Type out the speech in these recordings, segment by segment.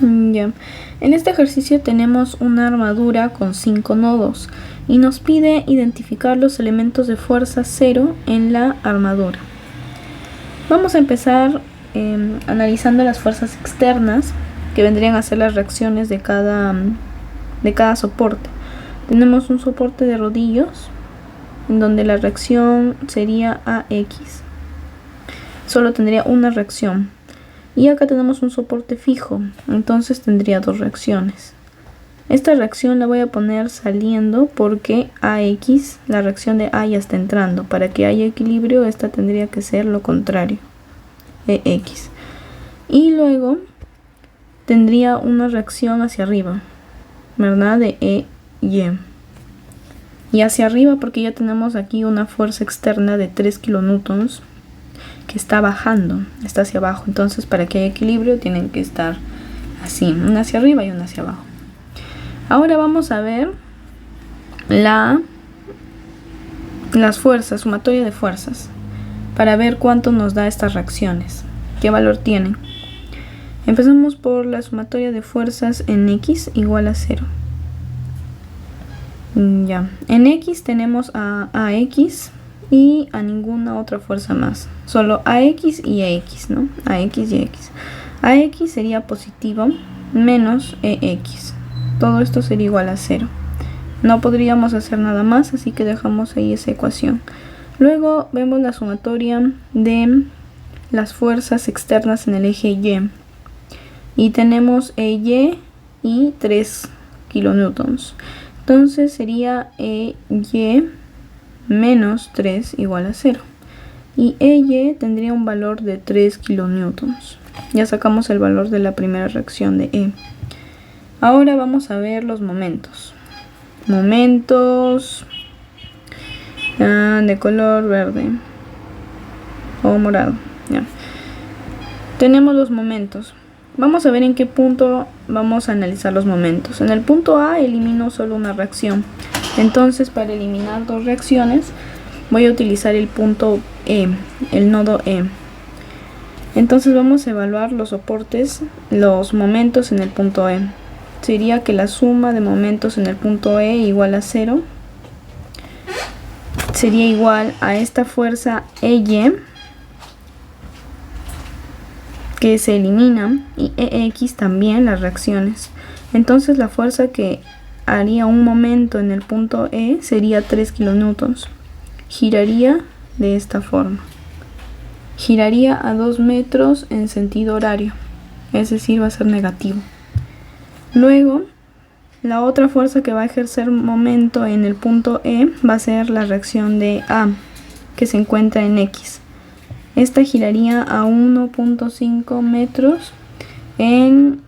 Ya. En este ejercicio tenemos una armadura con 5 nodos y nos pide identificar los elementos de fuerza 0 en la armadura. Vamos a empezar analizando las fuerzas externas, que vendrían a ser las reacciones de cada soporte. Tenemos un soporte de rodillos, en donde la reacción sería AX. Solo tendría una reacción. Y acá tenemos un soporte fijo, entonces tendría dos reacciones. Esta reacción la voy a poner saliendo porque AX, la reacción de A ya está entrando. Para que haya equilibrio, esta tendría que ser lo contrario, EX. Y luego tendría una reacción hacia arriba, ¿verdad? De EY. Y hacia arriba porque ya tenemos aquí una fuerza externa de 3 kilonewtons que está bajando, está hacia abajo. Entonces para que haya equilibrio tienen que estar así, una hacia arriba y una hacia abajo. Ahora vamos a ver las fuerzas, sumatoria de fuerzas, para ver cuánto nos da estas reacciones, qué valor tienen. Empezamos por la sumatoria de fuerzas en X igual a 0. Ya, en X tenemos a AX y a ninguna otra fuerza más, solo AX y AX, ¿no? AX y AX. AX sería positivo menos EX. Todo esto sería igual a 0. No podríamos hacer nada más, así que dejamos ahí esa ecuación. Luego vemos la sumatoria de las fuerzas externas en el eje Y. Y tenemos EY y 3 kilonewtons. Entonces sería EY menos 3 igual a 0. Y EY tendría un valor de 3 kilonewtons. Ya sacamos el valor de la primera reacción de E. Ahora vamos a ver los momentos. Momentos de color verde o morado. Ya. Tenemos los momentos. Vamos a ver en qué punto vamos a analizar los momentos. En el punto A elimino solo una reacción. Entonces para eliminar dos reacciones voy a utilizar el punto E, el nodo E. Entonces vamos a evaluar los soportes, los momentos en el punto E. Sería que la suma de momentos en el punto E igual a 0. Sería igual a esta fuerza EY, que se elimina, y EX también las reacciones. Entonces la fuerza que haría un momento en el punto E sería 3 kilonewtons. Giraría de esta forma. Giraría a 2 metros en sentido horario, es decir, va a ser negativo. Luego, la otra fuerza que va a ejercer momento en el punto E va a ser la reacción de A, que se encuentra en X. Esta giraría a 1.5 metros en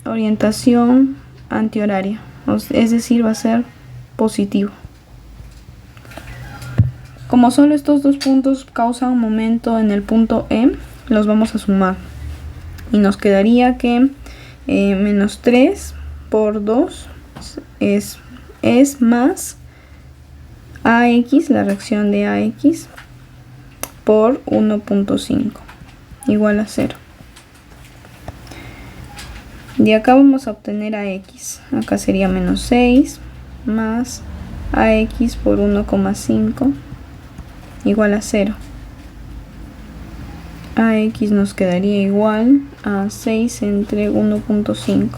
orientación antihoraria, es decir, va a ser positivo. Como solo estos dos puntos causan momento en el punto E, los vamos a sumar. Y nos quedaría que menos 3 por 2 es más AX, la reacción de AX, por 1.5 igual a 0. De acá vamos a obtener AX. Acá sería menos 6 más AX por 1,5 igual a 0. AX nos quedaría igual a 6 entre 1.5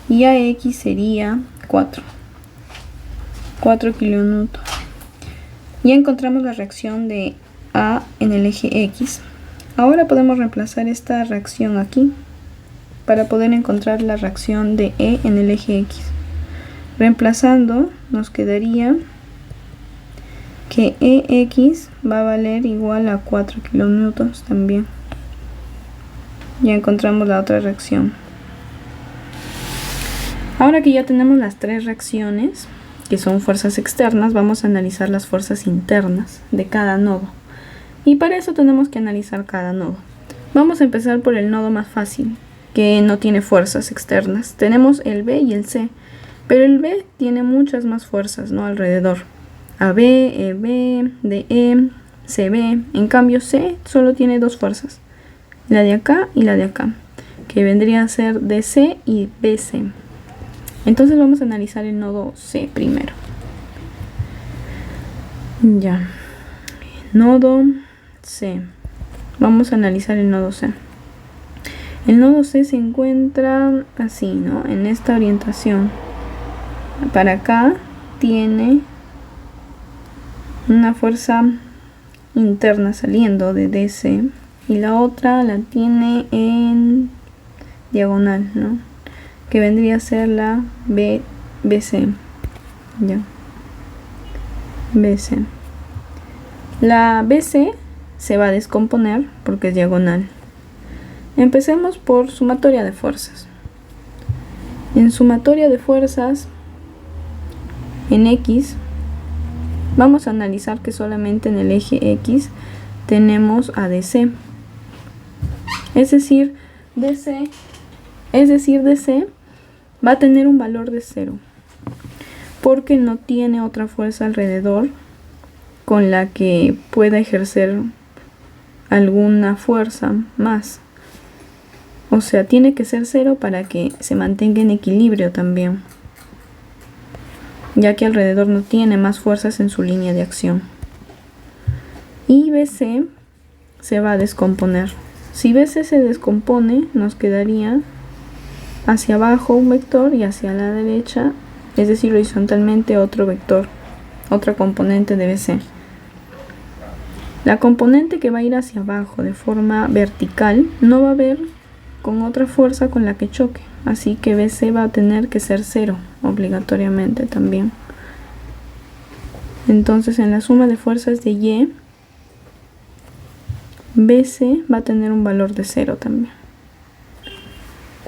y AX sería 4 kilonewtons. Ya encontramos la reacción de A en el eje X. Ahora podemos reemplazar esta reacción aquí para poder encontrar la reacción de E en el eje X. Reemplazando nos quedaría que EX va a valer igual a 4 kilonewtons también. Ya encontramos la otra reacción. Ahora que ya tenemos las tres reacciones, que son fuerzas externas, vamos a analizar las fuerzas internas de cada nodo. Y para eso tenemos que analizar cada nodo. Vamos a empezar por el nodo más fácil, que no tiene fuerzas externas. Tenemos el B y el C, pero el B tiene muchas más fuerzas, ¿no? Alrededor. AB, EB, DE, CB. En cambio C solo tiene dos fuerzas, la de acá y la de acá. que vendría a ser DC y BC. Entonces vamos a analizar el nodo C primero. Ya, nodo C. Vamos a analizar el nodo C. El nodo C se encuentra así, ¿no? En esta orientación. Para acá tiene una fuerza interna saliendo de DC y la otra la tiene en diagonal, ¿no? Que vendría a ser la BC. Ya. BC. La BC se va a descomponer porque es diagonal. Empecemos por sumatoria de fuerzas. En sumatoria de fuerzas en X vamos a analizar que solamente en el eje X tenemos a DC. Es decir, DC va a tener un valor de 0 porque no tiene otra fuerza alrededor con la que pueda ejercer alguna fuerza más. O sea, tiene que ser 0 para que se mantenga en equilibrio también, ya que alrededor no tiene más fuerzas en su línea de acción. Y BC se va a descomponer. Si BC se descompone, nos quedaría hacia abajo un vector y hacia la derecha, es decir, horizontalmente otro vector, otra componente de BC. La componente que va a ir hacia abajo de forma vertical no va a haber con otra fuerza con la que choque, así que BC va a tener que ser 0 obligatoriamente también. Entonces en la suma de fuerzas de Y, BC va a tener un valor de 0 también.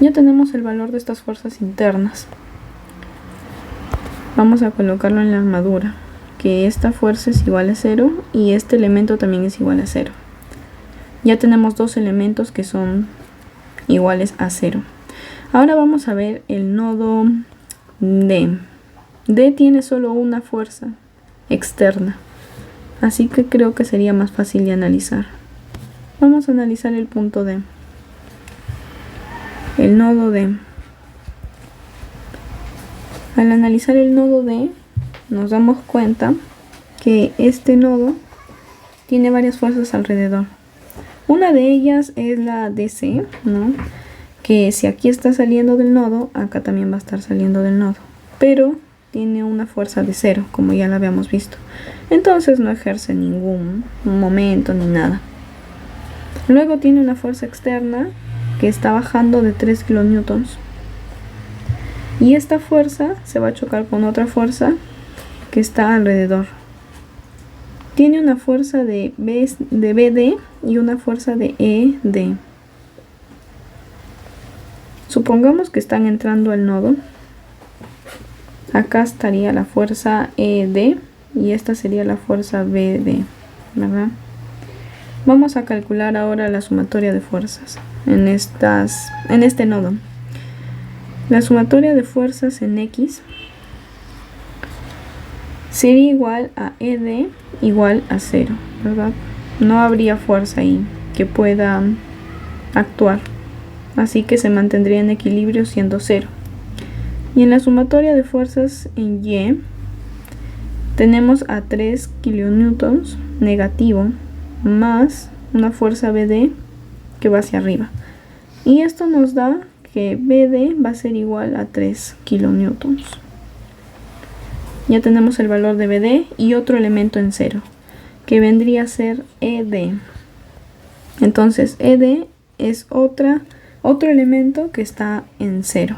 Ya tenemos el valor de estas fuerzas internas. Vamos a colocarlo en la armadura, que esta fuerza es igual a 0 y este elemento también es igual a 0. Ya tenemos dos elementos que son iguales a 0. Ahora vamos a ver el nodo D. D tiene solo una fuerza externa, así que creo que sería más fácil de analizar. Vamos a analizar el punto D. El nodo D. Al analizar el nodo D, nos damos cuenta que este nodo tiene varias fuerzas alrededor. Una de ellas es la DC, ¿no? Que si aquí está saliendo del nodo, acá también va a estar saliendo del nodo. Pero tiene una fuerza de 0, como ya la habíamos visto. Entonces no ejerce ningún momento ni nada. Luego tiene una fuerza externa que está bajando de 3 kilonewtons. Y esta fuerza se va a chocar con otra fuerza que está alrededor. Tiene una fuerza de BD y una fuerza de ED. Supongamos que están entrando al nodo. Acá estaría la fuerza ED y esta sería la fuerza BD, ¿verdad? Vamos a calcular ahora la sumatoria de fuerzas en este nodo. La sumatoria de fuerzas en X sería igual a ED igual a 0, ¿verdad? No habría fuerza ahí que pueda actuar, así que se mantendría en equilibrio siendo 0. Y en la sumatoria de fuerzas en Y tenemos a 3 kilonewtons negativo más una fuerza BD que va hacia arriba. Y esto nos da que BD va a ser igual a 3 kilonewtons. Ya tenemos el valor de BD y otro elemento en 0, que vendría a ser ED. Entonces ED es otro elemento que está en 0,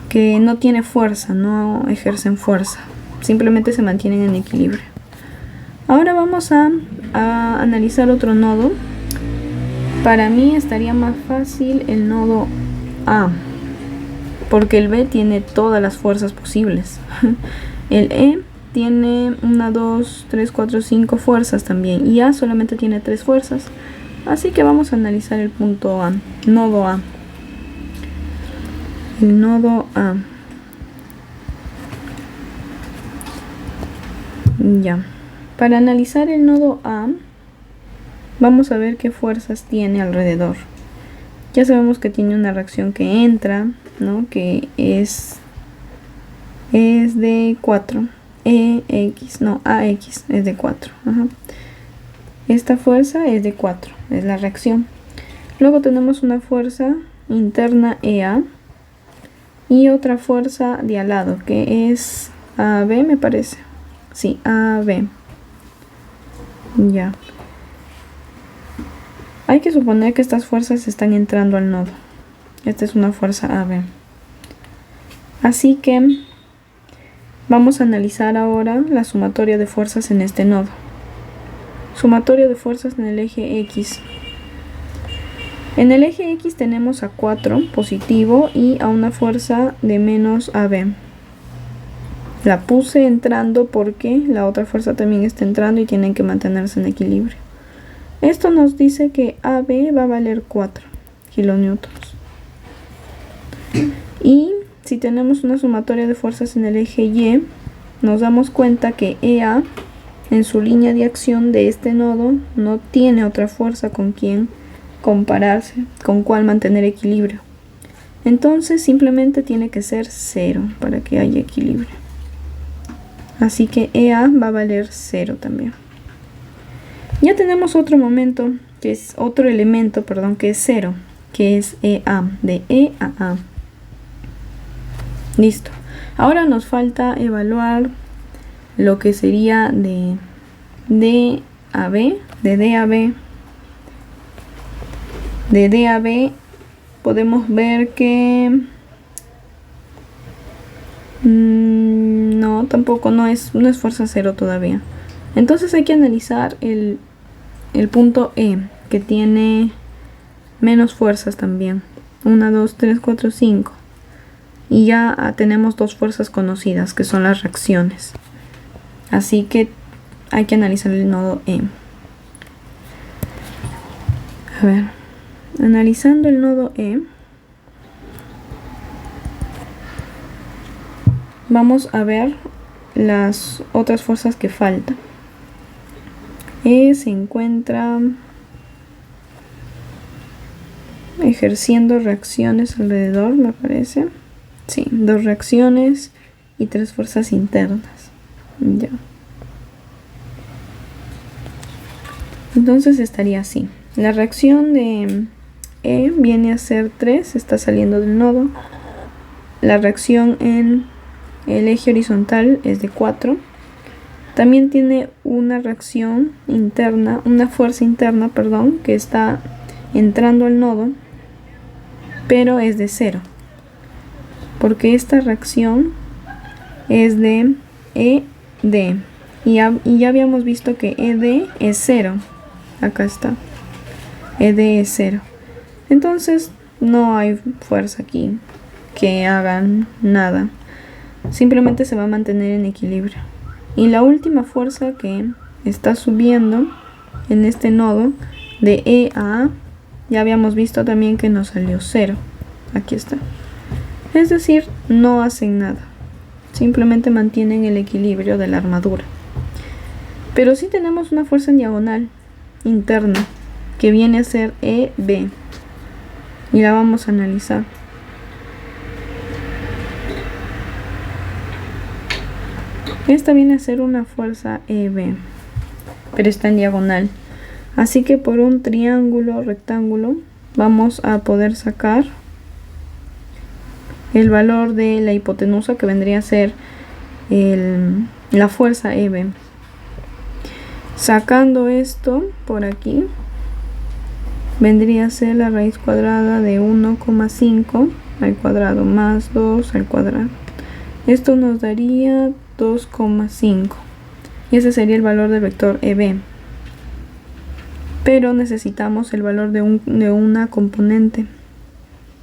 que no tiene fuerza, no ejercen fuerza, simplemente se mantienen en equilibrio. Ahora vamos a analizar otro nodo. Para mí estaría más fácil el nodo A, porque el B tiene todas las fuerzas posibles. El E tiene 1, 2, 3, 4, 5 fuerzas también, y A solamente tiene 3 fuerzas. Así que vamos a analizar el punto A, nodo A. El nodo A. Ya. Para analizar el nodo A, vamos a ver qué fuerzas tiene alrededor. Ya sabemos que tiene una reacción que entra, ¿no? Que es de 4. AX es de 4. Ajá. Esta fuerza es de 4, es la reacción. Luego tenemos una fuerza interna EA y otra fuerza de al lado que es AB, me parece. Sí, AB. Ya. Hay que suponer que estas fuerzas están entrando al nodo. Esta es una fuerza AB. Así que vamos a analizar ahora la sumatoria de fuerzas en este nodo. Sumatoria de fuerzas en el eje X. En el eje X tenemos a 4 positivo y a una fuerza de menos AB. La puse entrando porque la otra fuerza también está entrando y tienen que mantenerse en equilibrio. Esto nos dice que AB va a valer 4 kilonewtons. Y si tenemos una sumatoria de fuerzas en el eje Y, nos damos cuenta que EA en su línea de acción de este nodo no tiene otra fuerza con quien compararse, con cuál mantener equilibrio. Entonces simplemente tiene que ser 0 para que haya equilibrio. Así que EA va a valer 0 también. Ya tenemos otro momento, que es otro elemento, perdón, que es 0, que es EA, de E a A. Listo. Ahora nos falta evaluar lo que sería de DAB. De DAB podemos ver que no, tampoco no es fuerza 0 todavía. Entonces hay que analizar el punto E, que tiene menos fuerzas también. 1, 2, 3, 4, 5. Y ya tenemos dos fuerzas conocidas, que son las reacciones. Así que hay que analizar el nodo E. A ver, analizando el nodo E, vamos a ver las otras fuerzas que faltan. E se encuentra ejerciendo reacciones alrededor, me parece. Sí, 2 reacciones y 3 fuerzas internas. Ya. Entonces estaría así. La reacción de E viene a ser 3, está saliendo del nodo. La reacción en el eje horizontal es de 4. También tiene una reacción interna, una fuerza interna, perdón, que está entrando al nodo, pero es de 0. Porque esta reacción es de ED. Y ya habíamos visto que ED es 0. Acá está. ED es 0. Entonces no hay fuerza aquí que hagan nada. Simplemente se va a mantener en equilibrio. Y la última fuerza que está subiendo en este nodo de E a A, ya habíamos visto también que nos salió 0. Aquí está. Es decir, no hacen nada. Simplemente mantienen el equilibrio de la armadura. Pero sí tenemos una fuerza en diagonal interna que viene a ser EB. Y la vamos a analizar. Esta viene a ser una fuerza EB, pero está en diagonal. Así que por un triángulo rectángulo vamos a poder sacar el valor de la hipotenusa, que vendría a ser la fuerza EB. Sacando esto por aquí, vendría a ser la raíz cuadrada de 1,5 al cuadrado más 2 al cuadrado. Esto nos daría 2,5 y ese sería el valor del vector EB. Pero necesitamos el valor de una componente,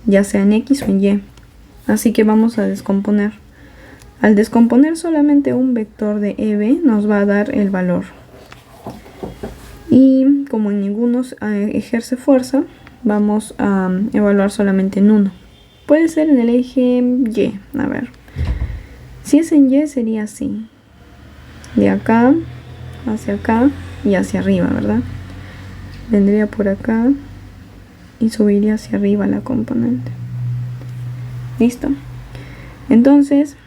ya sea en X o en Y. Así que vamos a descomponer. Al descomponer solamente un vector de EB nos va a dar el valor. Y como en ninguno ejerce fuerza, vamos a evaluar solamente en uno. Puede ser en el eje Y. A ver. Si es en Y sería así. De acá y hacia arriba, ¿verdad? Vendría por acá y subiría hacia arriba la componente. Listo. Entonces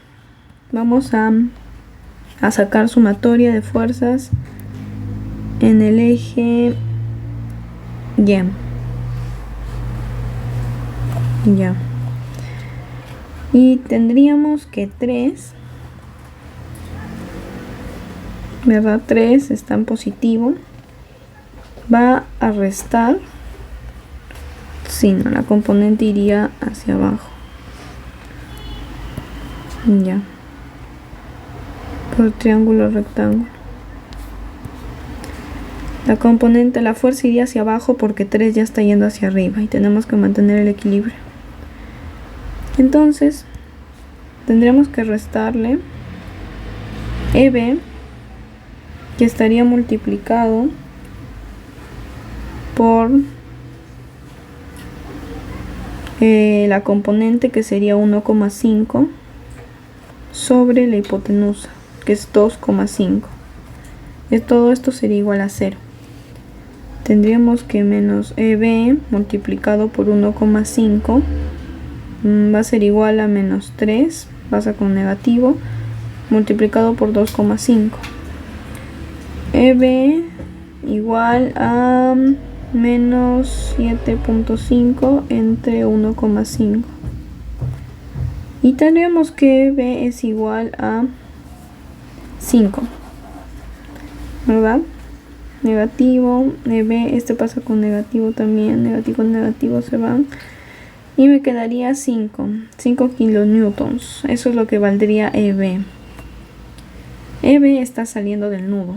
vamos a sacar sumatoria de fuerzas en el eje Y. Ya. Y tendríamos que 3, ¿verdad? 3 está en positivo. Va a restar. Si no, la componente iría hacia abajo. Ya. Por triángulo rectángulo. La componente, la fuerza iría hacia abajo porque 3 ya está yendo hacia arriba y tenemos que mantener el equilibrio. Entonces, tendremos que restarle EB, que estaría multiplicado por la componente, que sería 1,5 sobre la hipotenusa, que es 2,5. Todo esto sería igual a 0. Tendríamos que menos EB multiplicado por 1,5 va a ser igual a menos 3, pasa con negativo, multiplicado por 2,5. EB igual a menos 7,5 entre 1,5. Y tendríamos que EB es igual a 5, ¿verdad? Negativo, EB, este pasa con negativo también, negativo con negativo se van. Y me quedaría 5 kilonewtons. Eso es lo que valdría EB. EB está saliendo del nudo,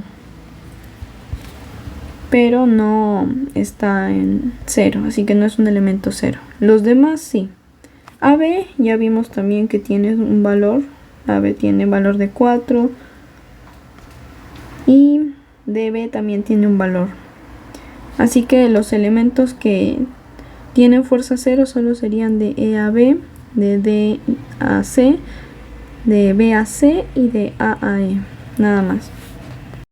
pero no está en 0, así que no es un elemento 0. Los demás sí. AB ya vimos también que tiene un valor. AB tiene valor de 4. Y DB también tiene un valor. Así que los elementos que tienen fuerza 0 solo serían de E a B, de D a C, de B a C y de A a E. Nada más.